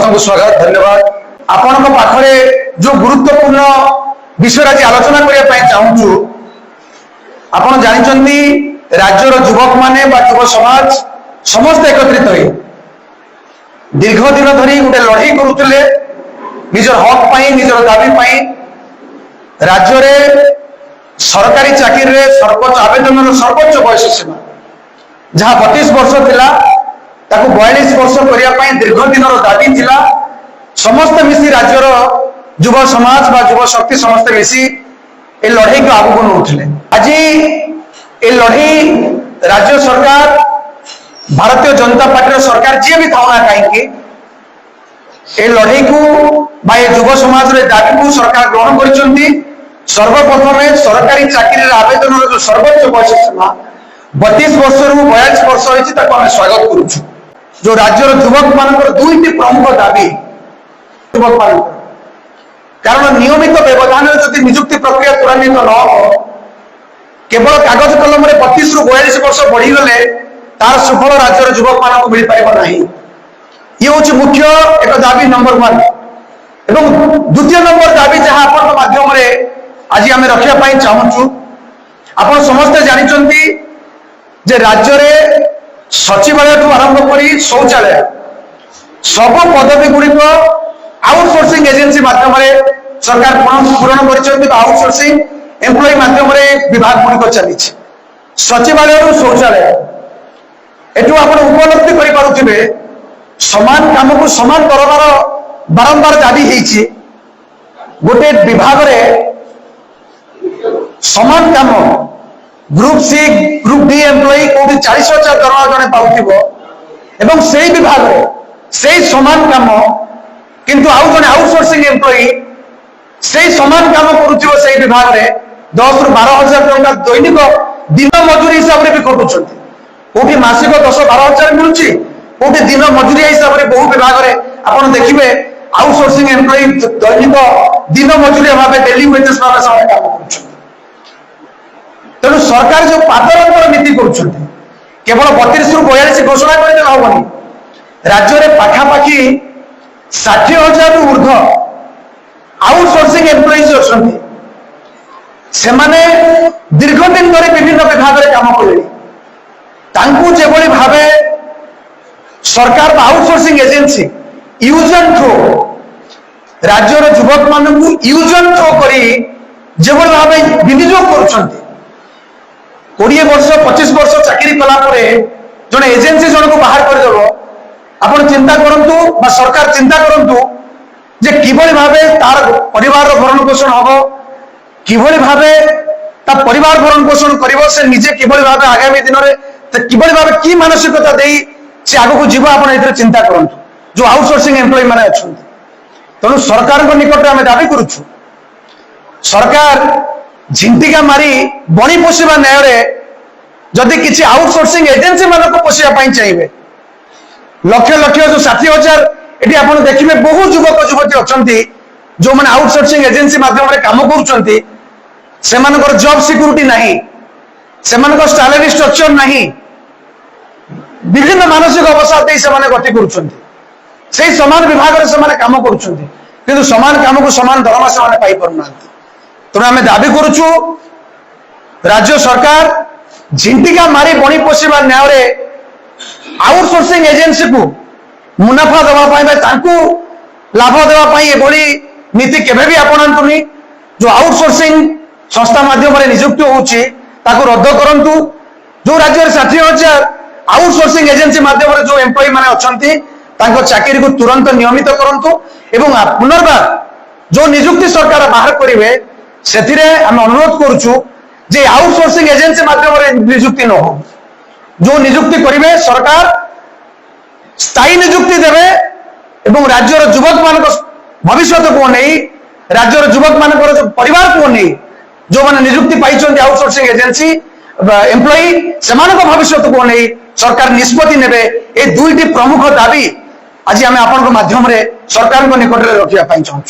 समस्त स्वागत धन्यवाद आपण पाखरे जो गुरुत्वपूर्ण विषय आज आलोचना करने चाहूँ आपण जानते राज्यर युवक माने युव समाज समस्त एकत्रित हो दीर्घ दिन धरी गोटे लड़ाई करुले निजर हक पाई निजर दाबी पाई राज्य रे सरकारी चाकरी रे सर्वोच्च आवेदन सर्वोच्च बयस सीमा जहाँ 32 वर्ष थिला ताकू 42 वर्ष करने दीर्घ दिन दाबी थिला समस्त मिसी राज्यर युव समाज बा युव शक्ति समस्त मिसी ए लड़ाई को आगू नौले आज ए लड़ाई राज्य सरकार भारतीय जनता पार्टी सरकार जी भी थाउना कहीं ए लड़ाई को युव समाज रे दाबी को सरकार ग्रहण कर सर्वप्रथम सरकारी चाकरी आवेदन जो सर्वोच्च बयस सीमा 32 वर्ष रु 42 वर्ष होती स्वागत करुचु जो राज्यर युवक मान दुईटी प्रमुख दाबी युवक मान कारण नियमित व्यवधान जदि नियुक्ति प्रक्रिया त्वरान्वित न हो केवल कागज कलम 32 रु 42 वर्ष बढ़ीगले तार सुफल राज्यर युवक मान मिल पार ना ये हूँ मुख्य एक दाबी नंबर 1 एवं द्वितीय नंबर दाबी जहां आपण माध्यम आज आम रखापी चाहूँ आपण समस्ते जानते जे राज्य रे सचिवालय ठू आरंभ कर शौचालय सब पदवी गुड़िक आउटसोर्सिंग एजेंसी माध्यम सरकार पूरण कर आउटसोर्सिंग एम्प्लॉय माध्यम विभाग गुड़िक चली सचिवालय शौचालय एटू आप उपलब्धि करें समान काम को समान दरमार बारंबार दाबी होती गोटे विभाग रे समान काम group C group D employee कोठी 40,000 दरमा जने पाउथिबो एवं सेही विभाग रे सेही समान काम किंतु आउ जने आउटसोर्सिंग एम्प्लॉय सेही समान काम करूथिबो सेही विभाग रे 10 रु 12,000 टका दैनिक दिन मजूरी हिसाब रे भी कटुछंती कोठी मासिक 10-12,000 मिलुची कोठी दिन मजूरी हिसाब रे बहु विभाग रे आपण देखिबे आउटसोर्सिंग एम्प्लॉय दैनिक दिन मजूरी भाबे डेली वेजेस भाबे सब काम करूछंती तेणु सरकार जो पातरंतर नीति कर केवल 32 रु 42 घोषणा करते हबनी राज्य में पाखापाखि 60,000 रु ऊर्ध्व आउटसोर्सिंग एम्प्लॉइज अच्छा से दीर्घ दिन धरी विभिन्न विभाग में काम कले जो भाव सरकार outsourcing agency use and throw राज्यर युवक मान यूज एंड थ्रो कर जो भाव विनियोग कर 20 वर्ष 25 वर्ष चाकरी कला जड़े एजेंसी जन को बाहर करदेव आप चिंता करूँ सरकार चिंता करूँ जे किभली भावे तार परिवार भरण पोषण हम किभली भावे ता परिवार भरण पोषण करिवो से निजे किभली भावे आगामी दिन में किभली भावे की मानसिकता दे से आगो जीव आप चिंता करूँ जो आउटसोर्सिंग एम्प्लॉय मैंने अच्छा तेणु सरकार निकट आम दाबी करुचु सरकार झिंटिका मारी बणी पोषा न्याय जदि किसी आउटसोर्सिंग एजेंसी मान पोषापी चाहिए लक्ष लक्ष जो 60,000 ये आप देखिए बहु युवक युवती अच्छा जो मैंने आउटसोर्सिंग एजेंसी माध्यम काम कर जॉब सिक्योरिटी नहीं से सैलरी स्ट्रक्चर नहीं विभिन्न मानसिक अवस्था से गति कर समान विभाग में काम कर समान काम को समान दरमा से पाई पारना तेणु आम दाबी करुचु राज्य सरकार झिंटिका मारी बणी पोषा न्याय आउटसोर्सिंग एजेंसी को मुनाफा देवाई लाभ देवाई नीति केवे भी आपणातुनी जो आउटसोर्सिंग संस्था माध्यम नियुक्ति होची रद्द करंतु जो राज्य 60,000 आउटसोर्सिंग एजेंसी माध्यम जो एम्प्लॉय माने अछंती तांको चाकरी को तुरंत नियमित करंतु एवं पुनर्बार जो नियुक्ति सरकार बाहर करेंगे से आम अनुरोध करुचु जे आउटसोर्सिंग एजेंसी माध्यम नियुक्ति न हो जो नियुक्ति करेंगे सरकार स्थायी नियुक्ति देवे एवं राज्यर युवक मान भविष्य को नहीं राज्यर युवक मान परिवार को नहीं जो मैंने नियुक्ति पाई आउटसोर्सिंग एजेंसी एम्प्लॉय से भविष्य को नहीं सरकार निष्पत्ति नेबे ए दुईटी प्रमुख दाबी आज आम आपण माध्यम सरकार निकट में रखापी चाहूँ।